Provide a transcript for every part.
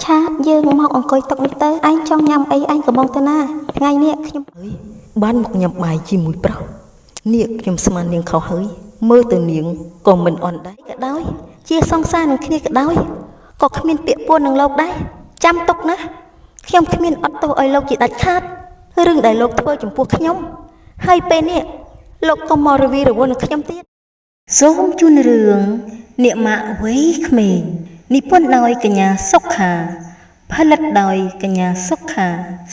ឆាយើងមកអង្គុយតុកនេះទៅឯងចង់ញ៉ាំអីឯងក៏មកទៅណាថ្ងៃនេះខ្ញុំអើយបានមកញ៉ាំបាយជាមួយប្រុសនាងខ្ញុំស្មាននាងខុសហើយមើលទៅនាងក៏មិនអន់ដែរក៏ដោយជាសង្សារនឹងគ្នាក៏ដោយក៏គ្មានពាក្យពួននឹងលោកដែរចាំទុកណាខ្ញុំគ្មានអត់ទោសឲ្យលោកជាដាច់ខាតរឿងដែលលោកធ្វើចំពោះខ្ញុំហើយពេលនេះលោកក៏មករវីរវល់នឹងខ្ញុំទៀតសូមជូនរឿងនាគម៉ាក់វ័យក្មេងនិពន្ធដោយកញ្ញាសុខាផលិតដោយកញ្ញាសុខា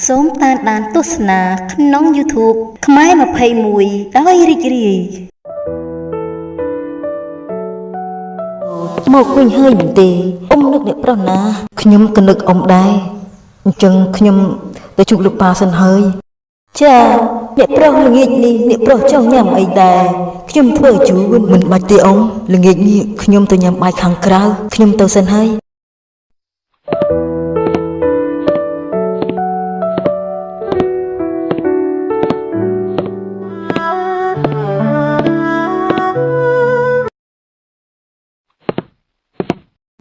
សូមតាមដានទស្សនាក្នុង YouTube ខ្មែរ21ដោយរីករាយមកវិញហើយមែនទេអ៊ំនឹកអ្នកប្រុសណាខ្ញុំក៏នឹកអ៊ំដែរអញ្ចឹងខ្ញុំទៅជួបលោកប៉ាសិនហើយចាអ្នកប្រុសល្ងាចនេះអ្នកប្រុសចង់ញ៉ាំអីដែរខ្ញុំធ្វើជូនមិនបាច់ទេអ៊ំល្ងាចនេះខ្ញុំទៅញ៉ាំបាយខាងក្រៅខ្ញុំទៅសិនហើយ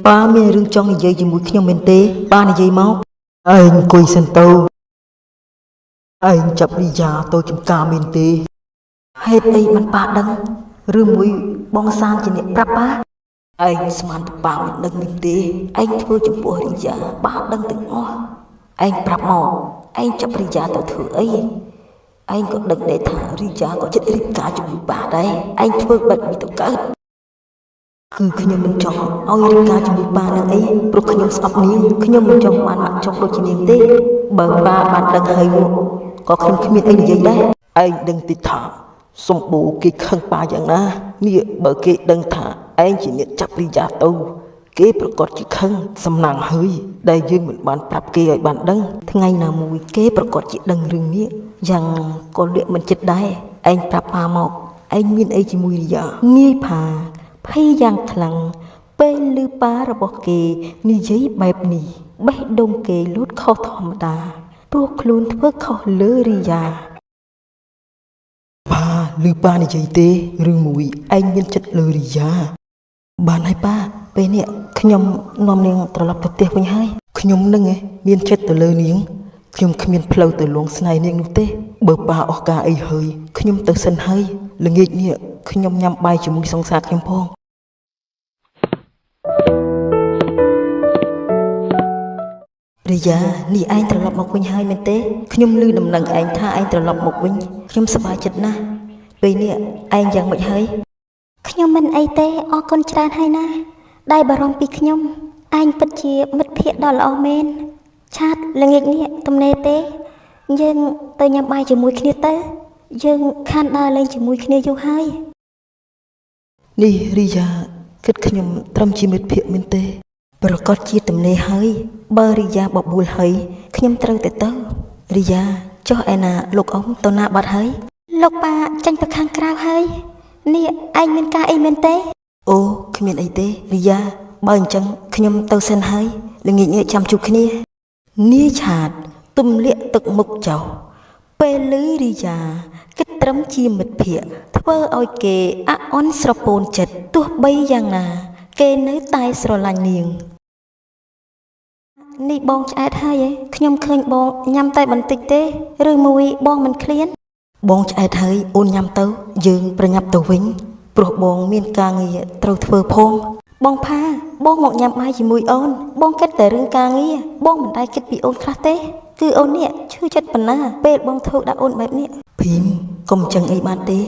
ប៉ាមានរឿងចង់និយាយជាមួយខ្ញុំមែនទេប៉ានិយាយមកឯងអង្គុយសិនទៅឯងចាប់រីយ៉ាទៅចំការមែនទេហេតុអីមិនប៉ាដឹងឬមួយបងសានជាអ្នកប្រាប់ប៉ាឯងស្មានប៉ាមិនដឹងមែនទេឯងធ្វើចំពោះរីយ៉ាប៉ាដឹងទាំងអស់ឯងប្រាប់មកឯងចាប់រីយ៉ាទៅធ្វើអីឯងក៏ដឹងដែរថារីយ៉ាក៏ចិត្តរៀបការជាមួយប៉ាដែរឯងធ្វើបែបនេះទៅកើតគឺខ្ញុំមិនចង់ឲ្យរៀបការជាមួយប៉ានឹងអីព្រោះខ្ញុំស្អប់នាងខ្ញុំមិនចង់បានមកចង់ដូចជានាងទេបើប៉ាបានដឹងហើយមកក៏ខ្ញុំគ្មានអីនិយាយដែរឯងដឹងទេថាសម្បូរគេខឹងប៉ាយ៉ាងណានេះបើគេដឹងថាឯងជាអ្នកចាប់រីយ៉ាទៅគេប្រកាសជាខឹងសំណាងហើយដែលយើងមិនបានប្រាប់គេឲ្យបានដឹងថ្ងៃណាមួយគេប្រកាសជាដឹងរឿងនេះយ៉ាងក៏លាក់មិនចិត្តដែរឯងប្រាប់ប៉ាមកឯងមានអីជាមួយរីយ៉ាងាយផាភ័យយ៉ាងខ្លាំងពេលឮប៉ារបស់គេនិយាយបែបនេះបេះដូងគេលូតខុសធម្មតាព្រោះខ្លួនធ្វើខុសលើរីយ៉ាប៉ាឮប៉ានិយាយទេឬមួយឯងមានចិត្តលើរីយ៉ាបានហើយប៉ាពេលនេះខ្ញុំនាំនាងត្រឡប់ទៅផ្ទះវិញហើយខ្ញុំនឹងមានចិត្តទៅលើនាងខ្ញុំគ្មានផ្លូវទៅលងស្នេហ៍នាងនោះទេបើប៉ាអស់ការអីហើយខ្ញុំទៅសិនហើយល្ងាចនេះខ្ញុំញ៉ាំបាយជាមួយសង្សារខ្ញុំផងរីយ៉ានេះឯងត្រឡប់មកវិញហើយមែនទេខ្ញុំឮដំណឹងឯងថាឯងត្រឡប់មកវិញខ្ញុំសប្បាយចិត្តណាស់ពេលនេះឯងយ៉ាងម៉េចហើយខ្ញុំមិនអីទេអរគុណច្រើនហើយណាដែលបារម្ភពីខ្ញុំឯងពិតជាមិត្តភក្តិដ៏ល្អមែនឆាតល្ងាចនេះទំនេរទេយើងទៅញ៉ាំបាយជាមួយគ្នាទៅយើងខានដើរលេងជាមួយគ្នាយូរហើយនេះរីយ៉ាគិតខ្ញុំត្រឹមជាមិត្តភក្តិមែនទេប្រកាសជាទំនេរហើយបើរីយ៉ាបបួលហើយខ្ញុំត្រូវទៅរីយ៉ាចុះឯណាលោកអ៊ំទៅណាបាត់ហើយលោកប៉ាចាញ់ទៅខាងក្រៅហើយនេះឯងមានការអីមែនទេអូគ្មានអីទេរីយ៉ាបើអញ្ចឹងខ្ញុំទៅសិនហើយល្ងាចនេះចាំជួបគ្នានាយឆាតទម្លាក់ទឹកមុខចុះពេលឮរីយ៉ាគិតត្រឹមជាមិត្តភក្តិធ្វើឲ្យគេអាក់អន់ស្រពោនចិត្តទោះបីយ៉ាងណាគេនៅតែស្រឡាញ់នាងនេះបងឆ្អែតហើយខ្ញុំឃើញបងញ៉ាំតែបន្តិចទេឬមួយបងមិនឃ្លានបងឆ្អែតហើយអូនញ៉ាំទៅយើងប្រញាប់ទៅវិញព្រោះបងមានការងារត្រូវធ្វើផងបងផាបងមកញ៉ាំបាយជាមួយអូនបងគិតតែរឿងការងារបងមិនដែលគិតពីអូនខ្លះទេគឺអូននេះឈឺចិត្តប៉ុណ្ណាពេលបងធ្វើដាក់អូនបែបនេះភីមកុំចឹងអីបានទេ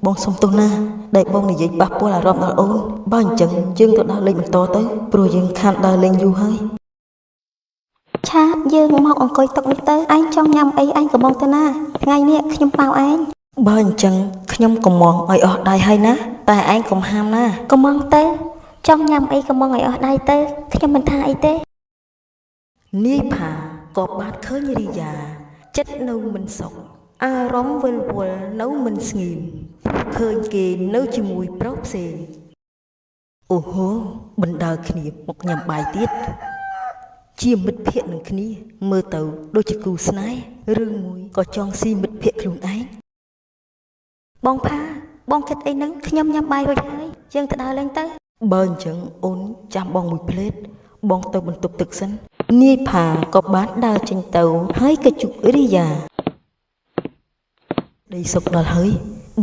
បងសុំទោសណាដែលបងនិយាយប៉ះពាល់អារម្មណ៍ដល់អូនបើអញ្ចឹងយើងទៅដើរលេងបន្តទៅព្រោះយើងខានដើរលេងយូរហើយឆាតយើងមកអង្គុយតុកនេះទៅឯងចង់ញ៉ាំអីឯងក៏មកទៅណាថ្ងៃនេះខ្ញុំប៉ៅឯងបើអញ្ចឹងខ្ញុំកំងឲ្យអស់ដៃហើយណាតែឯងកុំហាមណាកំងទៅចង់ញ៉ាំអីកំងឲ្យអស់ដៃទៅខ្ញុំមិនថាអីទេនាយផាក៏បានឃើញរីយ៉ាចិត្តនៅមិនសុខអារម្មណ៍វិលវល់នៅមិនស្ងៀមឃើញគេនៅជាមួយប្រុសផ្សេងអូហូបណ្ដើរគ្នាមកញ៉ាំបាយទៀតជាមិត្តភក្តិនឹងគ្នាមើលទៅដូចជាគូស្នេហ៍ឬមួយក៏ចង់ស៊ីមិត្តភក្តិខ្លួនឯងបងផាបងគិតអីហ្នឹងខ្ញុំញ៉ាំបាយរួចហើយយើងទៅដើរលេងទៅបើអញ្ចឹងអូនចាំបងមួយផ្លេតបងទៅបន្ទប់ទឹកសិន នាយផាក៏បានដើរចេញទៅហើយក៏ជួបរីយ៉ាដីសុកដល់ហើយ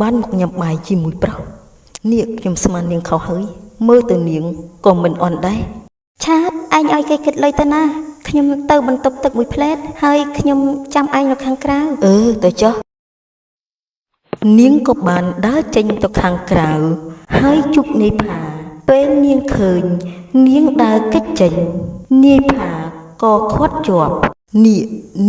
បានមកញ៉ាំបាយជាមួយប្រុសនាងខ្ញុំស្មាននាងខុសហើយមើលទៅនាងក៏មិនអន់ដែរឆាតឯងឲ្យគេគិតលុយទៅណាខ្ញុំទៅបន្ទប់ទឹកមួយផ្លែតហើយខ្ញុំចាំឯងនៅខាងក្រៅទៅចុះនាងក៏បានដើរចេញទៅខាងក្រៅហើយជួបនាយផាពេលនាងឃើញនាងដើរគេចចេញនាយផាក៏ខាត់ជាប់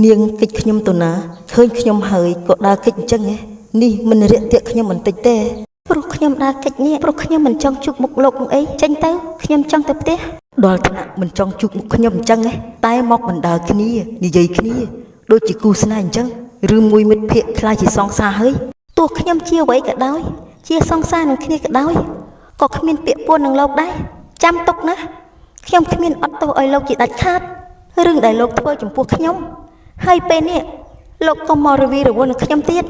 នាងគេចខ្ញុំទៅណាឃើញខ្ញុំហើយក៏ដើរគេចអញ្ចឹងហ៎នេះមិនរាក់ទាក់ខ្ញុំបន្តិចទេព្រោះខ្ញុំដើរគេចនេះព្រោះខ្ញុំមិនចង់ជួបមុខលោកនឹងអីចេញទៅខ្ញុំចង់ទៅផ្ទះដល់ថ្នាក់មិនចង់ជួបមុខខ្ញុំអញ្ចឹងហ៎តែមកបណ្ដើរគ្នានិយាយគ្នាដូចជាគូស្នេហ៍អញ្ចឹងឬមួយមិត្តភក្តិខ្លាចជាសង្សារហើយទោះខ្ញុំជាអ្វីក៏ដោយជាសង្សារនឹងគ្នាក៏ដោយក៏គ្មានពាក្យពួននឹងលោកដែរចាំទុកណាខ្ញុំគ្មានអត់ទោសឲ្យលោកជាដាច់ខាតរឿងដែលលោកធ្វើចំពោះខ្ញុំហើយពេលនេះលោកក៏មករវីរវល់នឹងខ្ញុំទៀត